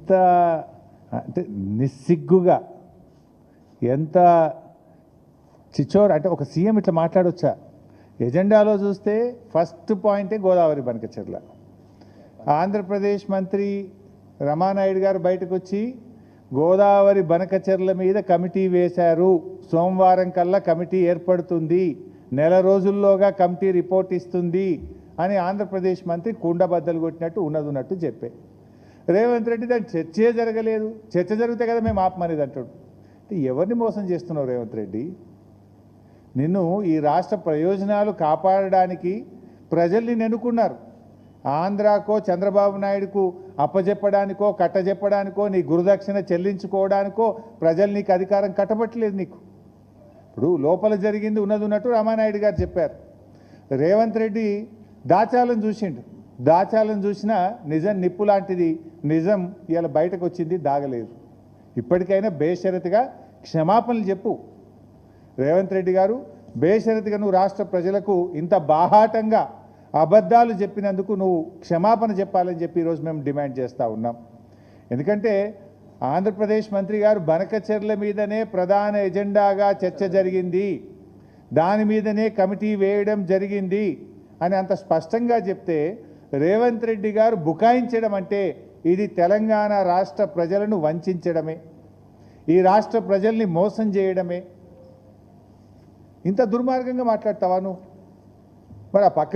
ఎంత అంటే నిస్సిగ్గుగా ఎంత చిచోర్ అంటే ఒక సీఎం ఇట్లా మాట్లాడొచ్చా? ఎజెండాలో చూస్తే ఫస్ట్ పాయింటే గోదావరి బనకచెర్ల. ఆంధ్రప్రదేశ్ మంత్రి రమానాయుడు గారు బయటకు వచ్చి గోదావరి బనకచెర్ల మీద కమిటీ వేశారు, సోమవారం కల్లా కమిటీ ఏర్పడుతుంది, నెల రోజుల్లోగా కమిటీ రిపోర్ట్ ఇస్తుంది అని ఆంధ్రప్రదేశ్ మంత్రి కుండబద్దలు కొట్టినట్టు ఉన్నట్టు చెప్పే రేవంత్ రెడ్డి దాని చర్చే జరగలేదు. చర్చ జరిగితే కదా మేము ఆపమనేది అంటాడు. ఎవరిని మోసం చేస్తున్నావు రేవంత్ రెడ్డి? నిన్ను ఈ రాష్ట్ర ప్రయోజనాలు కాపాడడానికి ప్రజల్ని నెన్నుకున్నారు. ఆంధ్రాకో చంద్రబాబు నాయుడుకు అప్పజెప్పడానికో కట్టజెప్పడానికో నీ గురుదక్షిణ చెల్లించుకోవడానికో ప్రజలు నీకు అధికారం కట్టబట్టలేదు. నీకు ఇప్పుడు లోపల జరిగింది ఉన్నట్టు రామానాయుడు గారు చెప్పారు. రేవంత్ రెడ్డి దాచాలను చూసిండు. దాచాలను చూసినా నిజం నిప్పు లాంటిది. నిజం ఇలా బయటకు వచ్చింది, దాగలేదు. ఇప్పటికైనా బేషరతుగా క్షమాపణలు చెప్పు రేవంత్ రెడ్డి గారు. బేషరతుగా నువ్వు రాష్ట్ర ప్రజలకు ఇంత బాహాటంగా అబద్ధాలు చెప్పినందుకు నువ్వు క్షమాపణ చెప్పాలని చెప్పి ఈరోజు మేము డిమాండ్ చేస్తూ ఉన్నాం. ఎందుకంటే ఆంధ్రప్రదేశ్ మంత్రి గారు బనకచెర్ల మీదనే ప్రధాన ఎజెండాగా చర్చ జరిగింది, దాని మీదనే కమిటీ వేయడం జరిగింది అని అంత స్పష్టంగా చెప్తే రేవంత్ రెడ్డి గారు బుకాయించడం అంటే ఇది తెలంగాణ రాష్ట్ర ప్రజలను వంచడమే, ఈ రాష్ట్ర ప్రజల్ని మోసం చేయడమే. ఇంత దుర్మార్గంగా మాట్లాడతావా నువ్వు? మరి ఆ పక్కన